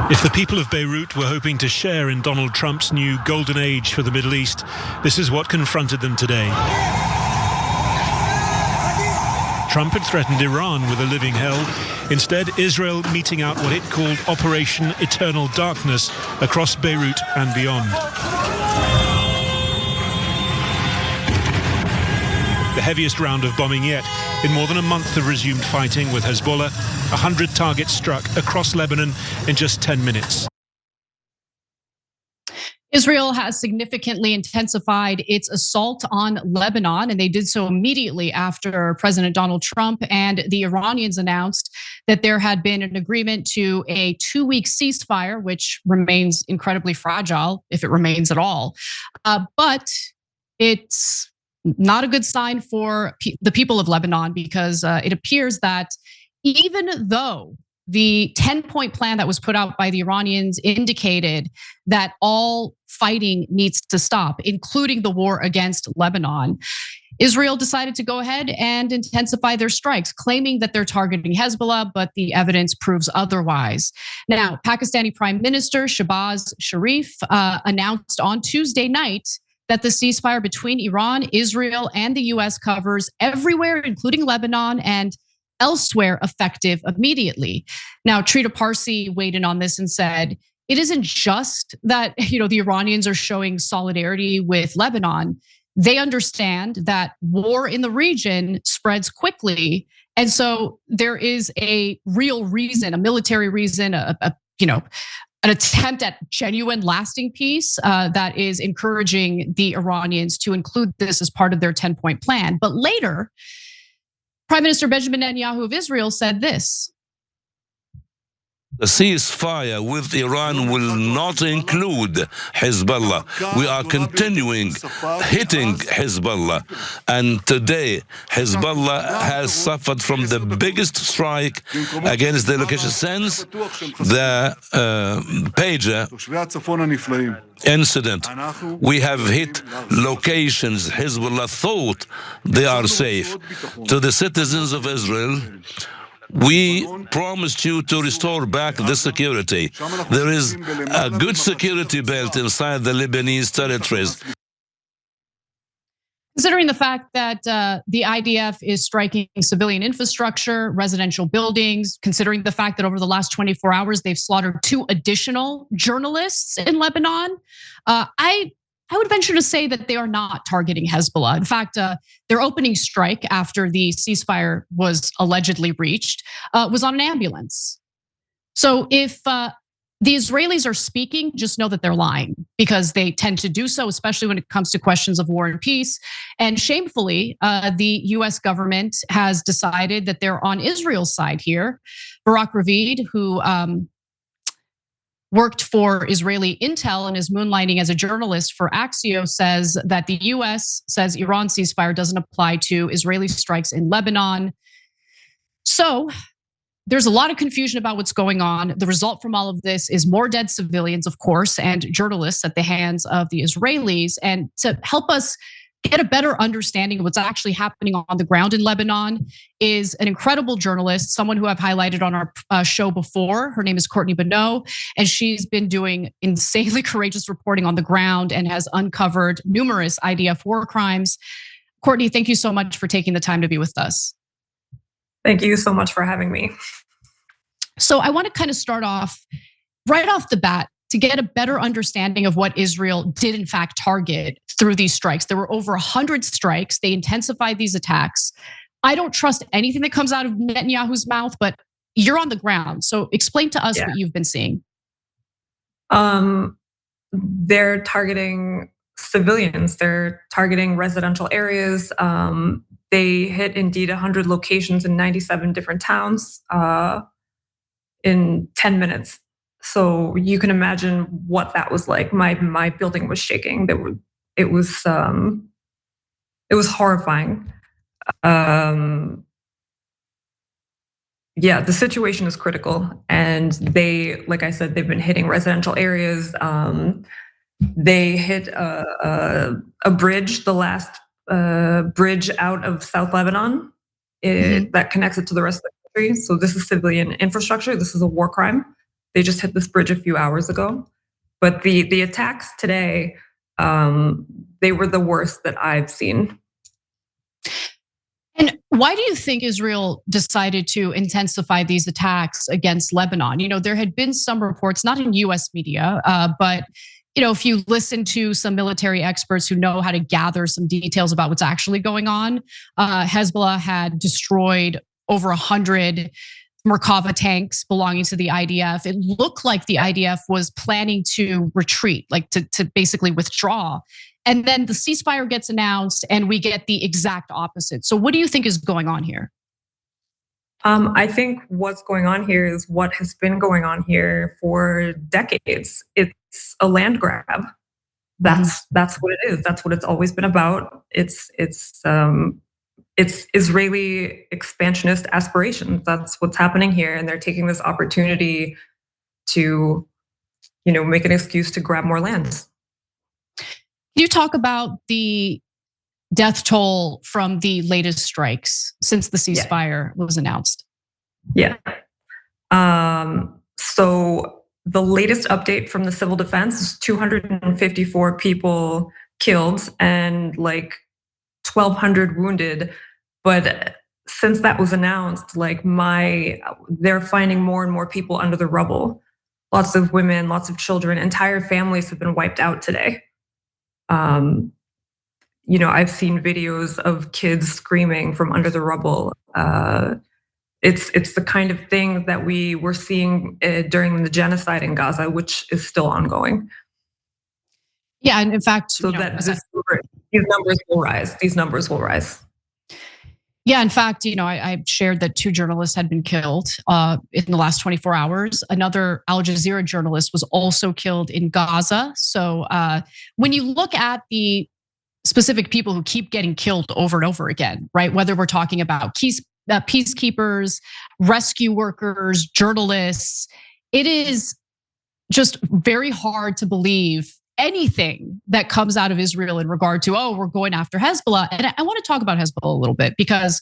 If the people of Beirut were hoping to share in Donald Trump's new golden age for the Middle East, this is what confronted them today. Trump had threatened Iran with a living hell. Instead, Israel meting out what it called Operation Eternal Darkness across Beirut and beyond. The heaviest round of bombing yet. In more than a month of resumed fighting with Hezbollah, 100 targets struck across Lebanon in just 10 minutes. Israel has significantly intensified its assault on Lebanon, and they did so immediately after President Donald Trump and the Iranians announced that there had been an agreement to a 2-week ceasefire, which remains incredibly fragile, if it remains at all. But it's not a good sign for the people of Lebanon, because it appears that even though the 10-point plan that was put out by the Iranians indicated that all fighting needs to stop, including the war against Lebanon, Israel decided to go ahead and intensify their strikes, claiming that they're targeting Hezbollah, but the evidence proves otherwise. Now, Pakistani Prime Minister Shehbaz Sharif announced on Tuesday night that the ceasefire between Iran, Israel, and the US covers everywhere, including Lebanon and elsewhere, effective immediately. Now, Trita Parsi weighed in on this and said, it isn't just that the Iranians are showing solidarity with Lebanon. They understand that war in the region spreads quickly. And so there is a real reason, a military reason, an attempt at genuine lasting peace that is encouraging the Iranians to include this as part of their 10-point plan. But later, Prime Minister Benjamin Netanyahu of Israel said this. The ceasefire with Iran will not include Hezbollah. We are continuing hitting Hezbollah. And today, Hezbollah has suffered from the biggest strike against the location since the pager incident. We have hit locations Hezbollah thought they are safe. To the citizens of Israel, we promised you to restore back the security. There is a good security belt inside the Lebanese territories. Considering the fact that the IDF is striking civilian infrastructure, residential buildings, considering the fact that over the last 24 hours, they've slaughtered 2 additional journalists in Lebanon, I would venture to say that they are not targeting Hezbollah. In fact, their opening strike after the ceasefire was allegedly reached was on an ambulance. So if the Israelis are speaking, just know that they're lying, because they tend to do so, especially when it comes to questions of war and peace. And shamefully, the US government has decided that they're on Israel's side here. Barak Ravid, who worked for Israeli intel and is moonlighting as a journalist for Axios, says that the US says Iran ceasefire doesn't apply to Israeli strikes in Lebanon. So there's a lot of confusion about what's going on. The result from all of this is more dead civilians, of course, and journalists at the hands of the Israelis. And to help us get a better understanding of what's actually happening on the ground in Lebanon is an incredible journalist, someone who I've highlighted on our show before. Her name is Courtney Bonneau, and she's been doing insanely courageous reporting on the ground and has uncovered numerous IDF war crimes. Courtney, thank you so much for taking the time to be with us. Thank you so much for having me. So I want to kind of start off right off the bat to get a better understanding of what Israel did in fact target through these strikes. There were over 100 strikes. They intensified these attacks. I don't trust anything that comes out of Netanyahu's mouth, but you're on the ground. So explain to us what you've been seeing. They're targeting civilians. They're targeting residential areas. They hit indeed 100 locations in 97 different towns in 10 minutes. So you can imagine what that was like. My building was shaking. It was horrifying. The situation is critical, and they, like I said, they've been hitting residential areas. They hit a bridge, the last bridge out of South Lebanon that connects it to the rest of the country. So this is civilian infrastructure. This is a war crime. They just hit this bridge a few hours ago. But the attacks today, they were the worst that I've seen. And why do you think Israel decided to intensify these attacks against Lebanon? There had been some reports, not in US media, but if you listen to some military experts who know how to gather some details about what's actually going on, Hezbollah had destroyed over 100 Merkava tanks belonging to the IDF. It looked like the IDF was planning to retreat, like to basically withdraw. And then the ceasefire gets announced and we get the exact opposite. So what do you think is going on here? I think what's going on here is what has been going on here for decades. It's a land grab. That's what it is. That's what it's always been about. It's Israeli expansionist aspirations. That's what's happening here, and they're taking this opportunity to, make an excuse to grab more lands. Can you talk about the death toll from the latest strikes since the ceasefire was announced? Yeah. So the latest update from the civil defense is 254 people killed and like 1,200 wounded. But since that was announced, they're finding more and more people under the rubble. Lots of women, lots of children, entire families have been wiped out today. I've seen videos of kids screaming from under the rubble. It's the kind of thing that we were seeing during the genocide in Gaza, which is still ongoing. Yeah, and in fact, these numbers will rise. These numbers will rise. Yeah, in fact, I shared that 2 journalists had been killed in the last 24 hours. Another Al Jazeera journalist was also killed in Gaza. So when you look at the specific people who keep getting killed over and over again, right? Whether we're talking about peacekeepers, rescue workers, journalists, it is just very hard to believe anything that comes out of Israel in regard to, we're going after Hezbollah. And I want to talk about Hezbollah a little bit because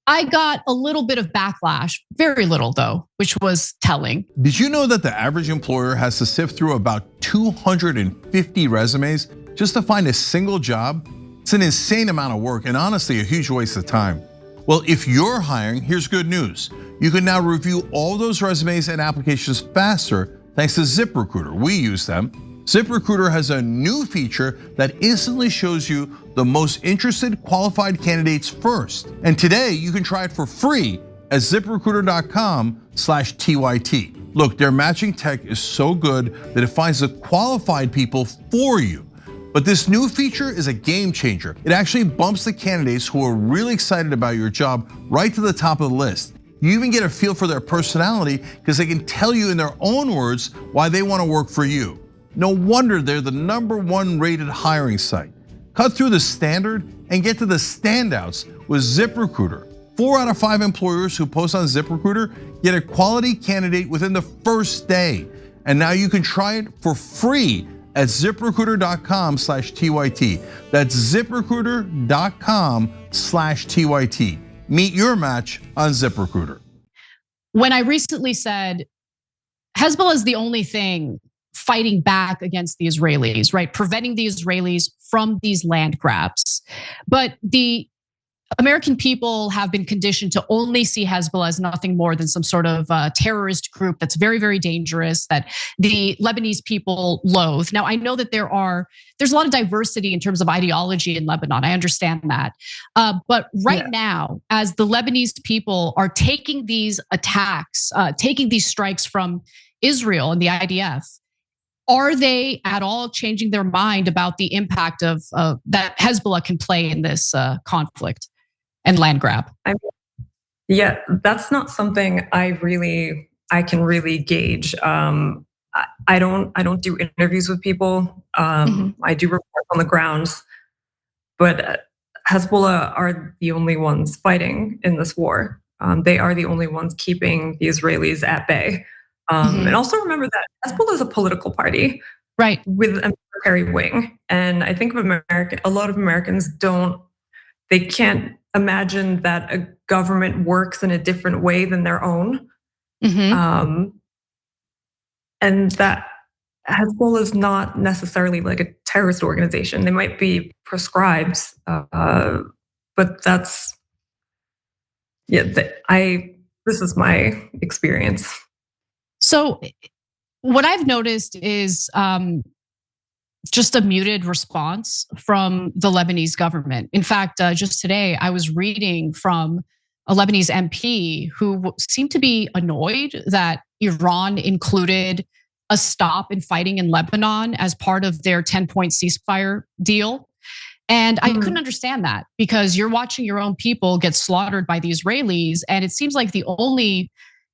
I got a little bit of backlash, very little though, which was telling. Did you know that the average employer has to sift through about 250 resumes just to find a single job? It's an insane amount of work and honestly a huge waste of time. Well, if you're hiring, here's good news. You can now review all those resumes and applications faster thanks to ZipRecruiter. We use them. ZipRecruiter has a new feature that instantly shows you the most interested qualified candidates first. And today you can try it for free at ziprecruiter.com/TYT. Look, their matching tech is so good that it finds the qualified people for you. But this new feature is a game changer. It actually bumps the candidates who are really excited about your job right to the top of the list. You even get a feel for their personality because they can tell you in their own words why they want to work for you. No wonder they're the #1 rated hiring site. Cut through the standard and get to the standouts with ZipRecruiter. 4 out of 5 employers who post on ZipRecruiter get a quality candidate within the first day. And now you can try it for free at ziprecruiter.com/TYT. That's ziprecruiter.com/TYT. Meet your match on ZipRecruiter. When I recently said Hezbollah is the only thing fighting back against the Israelis, right? Preventing the Israelis from these land grabs. But the American people have been conditioned to only see Hezbollah as nothing more than some sort of terrorist group that's very, very dangerous that the Lebanese people loathe. Now, I know that there's a lot of diversity in terms of ideology in Lebanon. I understand that. But right now, as the Lebanese people are taking these attacks, taking these strikes from Israel and the IDF, are they at all changing their mind about the impact of that Hezbollah can play in this conflict and land grab? That's not something I can really gauge. I don't do interviews with people. I do report on the ground, but Hezbollah are the only ones fighting in this war. They are the only ones keeping the Israelis at bay. And also remember that Hezbollah is a political party, right, with a military wing. And I think a lot of Americans they can't imagine that a government works in a different way than their own. And that Hezbollah is not necessarily like a terrorist organization. They might be proscribed, but that's, this is my experience. So what I've noticed is just a muted response from the Lebanese government. In fact, just today I was reading from a Lebanese MP who seemed to be annoyed that Iran included a stop in fighting in Lebanon as part of their 10-point ceasefire deal. And I couldn't understand that, because you're watching your own people get slaughtered by the Israelis. And it seems like the only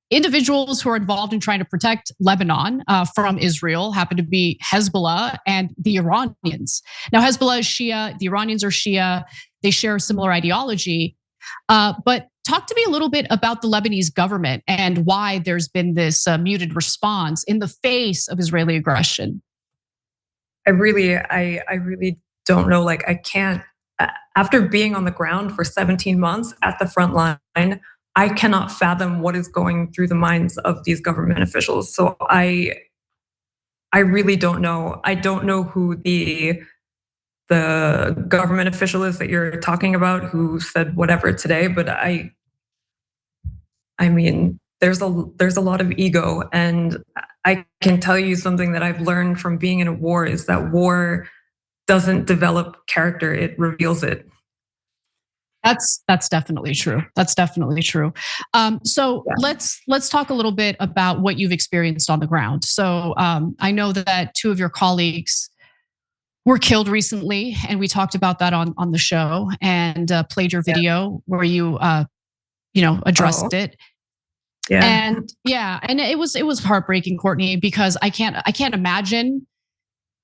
individuals who are involved in trying to protect Lebanon from Israel happen to be Hezbollah and the Iranians. Now, Hezbollah is Shia, the Iranians are Shia. They share a similar ideology. But talk to me a little bit about the Lebanese government and why there's been this muted response in the face of Israeli aggression. I really don't know. Like, I can't, after being on the ground for 17 months at the front line, I cannot fathom what is going through the minds of these government officials. So I really don't know. I don't know who the government official is that you're talking about who said whatever today, but I mean, there's a lot of ego, and I can tell you something that I've learned from being in a war is that war doesn't develop character, it reveals it. That's definitely true. That's definitely true. So let's talk a little bit about what you've experienced on the ground. So I know that two of your colleagues were killed recently, and we talked about that on the show, and played your video where you addressed it. Yeah. And it was heartbreaking, Courtney, because I can't imagine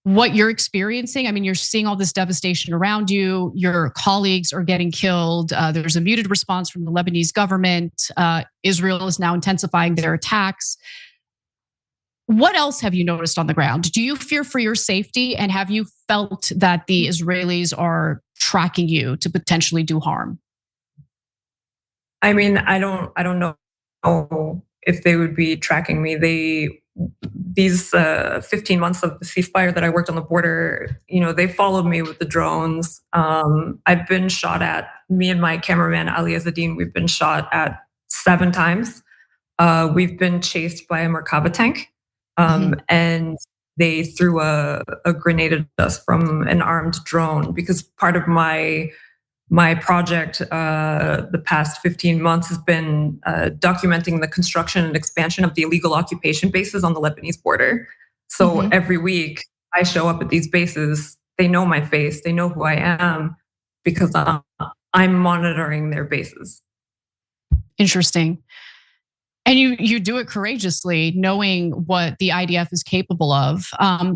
what you're experiencing. I mean, you're seeing all this devastation around you. Your colleagues are getting killed. There's a muted response from the Lebanese government. Israel is now intensifying their attacks. What else have you noticed on the ground? Do you fear for your safety? And have you felt that the Israelis are tracking you to potentially do harm? I mean, I don't know if they would be tracking me. These 15 months of the ceasefire that I worked on the border, they followed me with the drones. I've been shot at. Me and my cameraman Ali Azzedine, we've been shot at 7 times. We've been chased by a Merkava tank, and they threw a grenade at us from an armed drone, because part of my project the past 15 months has been documenting the construction and expansion of the illegal occupation bases on the Lebanese border. So every week I show up at these bases. They know my face. They know who I am, because I'm monitoring their bases. Interesting. And you do it courageously, knowing what the IDF is capable of. I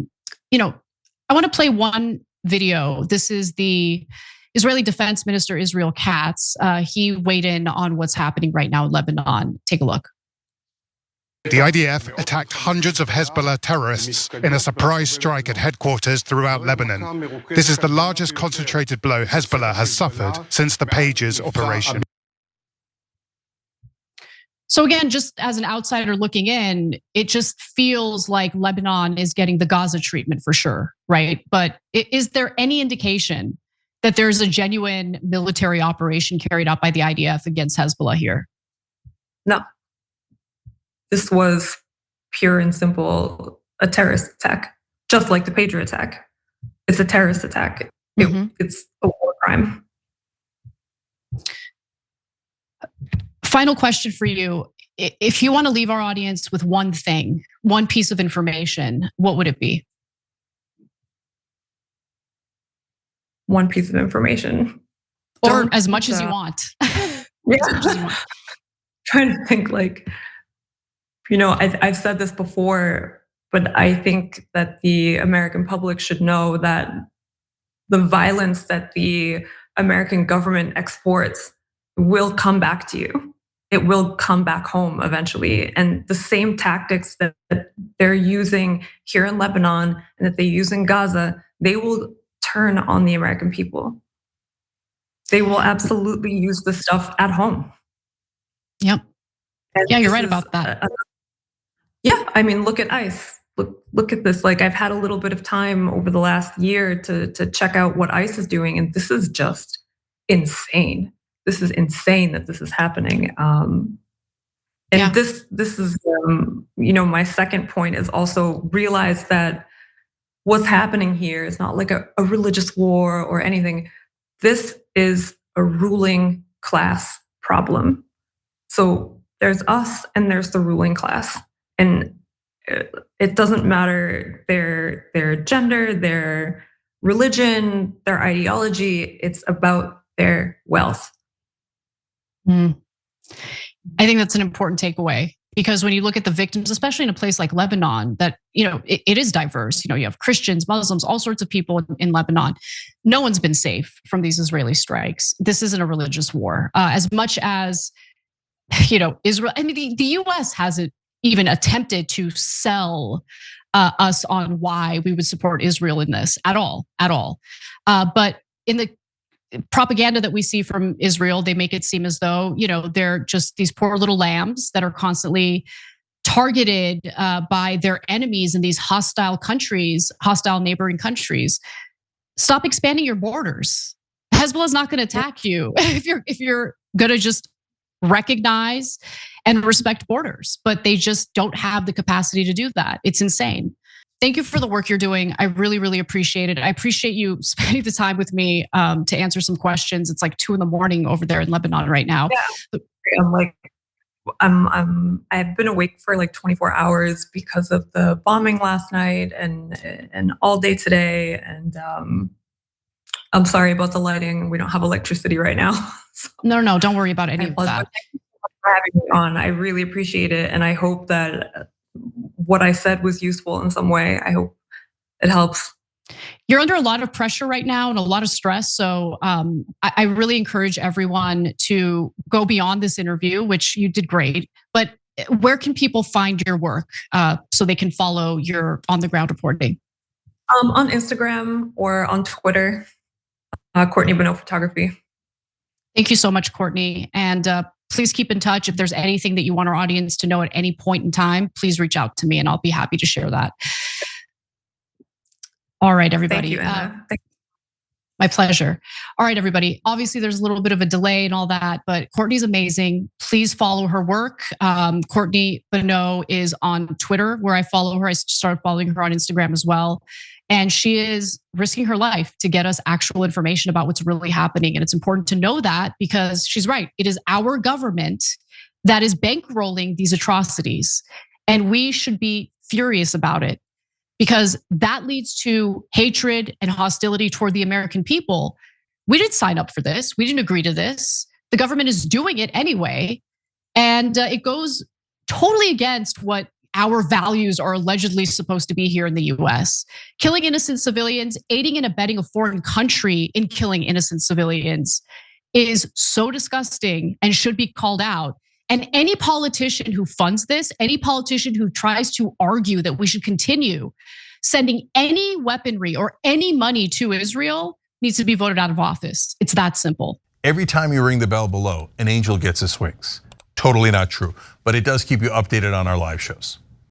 want to play one video. This is the Israeli Defense Minister Israel Katz. He weighed in on what's happening right now in Lebanon. Take a look. The IDF attacked hundreds of Hezbollah terrorists in a surprise strike at headquarters throughout Lebanon. This is the largest concentrated blow Hezbollah has suffered since the Pages operation. So again, just as an outsider looking in, it just feels like Lebanon is getting the Gaza treatment for sure, right? But is there any indication that there's a genuine military operation carried out by the IDF against Hezbollah here? No. This was pure and simple a terrorist attack, just like the Pager attack. It's a terrorist attack. It's a war crime. Final question for you. If you want to leave our audience with one thing, one piece of information, what would it be? One piece of information. Or as much as you want. Yeah. Trying to think I've said this before, but I think that the American public should know that the violence that the American government exports will come back to you. It will come back home eventually. And the same tactics that they're using here in Lebanon and that they use in Gaza, they will turn on the American people. They will absolutely use the stuff at home. Yep. Yeah, you're right about that. Yeah, I mean, look at ICE. Look at this. Like, I've had a little bit of time over the last year to check out what ICE is doing, and this is just insane. This is insane that this is happening. And this is, my second point is also realize that what's happening here is not like a religious war or anything. This is a ruling class problem. So there's us and there's the ruling class. And it doesn't matter their gender, their religion, their ideology. It's about their wealth. I think that's an important takeaway, because when you look at the victims, especially in a place like Lebanon, that it is diverse. You have Christians, Muslims, all sorts of people in Lebanon. No one's been safe from these Israeli strikes. This isn't a religious war. As much as Israel, I mean, the U.S. hasn't even attempted to sell us on why we would support Israel in this at all. But in the propaganda that we see from Israel, they make it seem as though, they're just these poor little lambs that are constantly targeted by their enemies in these hostile countries, hostile neighboring countries. Stop expanding your borders. Hezbollah is not going to attack you if you're going to just recognize and respect borders, but they just don't have the capacity to do that. It's insane. Thank you for the work you're doing. I really, really appreciate it. I appreciate you spending the time with me to answer some questions. It's like 2 a.m. over there in Lebanon right now. Yeah, I've been awake for like 24 hours because of the bombing last night and all day today. And I'm sorry about the lighting. We don't have electricity right now. So No, don't worry about any of that. Thank you so much for having me on. I really appreciate it, and I hope that what I said was useful in some way. I hope it helps. You're under a lot of pressure right now and a lot of stress. So I really encourage everyone to go beyond this interview, which you did great. But where can people find your work so they can follow your on the ground reporting? On Instagram or on Twitter, Courtney Bonneau Photography. Thank you so much, Courtney. And please keep in touch. If there's anything that you want our audience to know at any point in time, please reach out to me and I'll be happy to share that. All right, everybody. Thank you, Anna. My pleasure. All right, everybody. Obviously, there's a little bit of a delay and all that, but Courtney's amazing. Please follow her work. Courtney Bonneau is on Twitter, where I follow her. I started following her on Instagram as well. And she is risking her life to get us actual information about what's really happening. And it's important to know that, because she's right. It is our government that is bankrolling these atrocities. And we should be furious about it, because that leads to hatred and hostility toward the American people. We didn't sign up for this. We didn't agree to this. The government is doing it anyway. And it goes totally against what our values are allegedly supposed to be here in the US. Killing innocent civilians, aiding and abetting a foreign country in killing innocent civilians is so disgusting and should be called out. And any politician who funds this, any politician who tries to argue that we should continue sending any weaponry or any money to Israel needs to be voted out of office. It's that simple. Every time you ring the bell below, an angel gets his wings. Totally not true, but it does keep you updated on our live shows.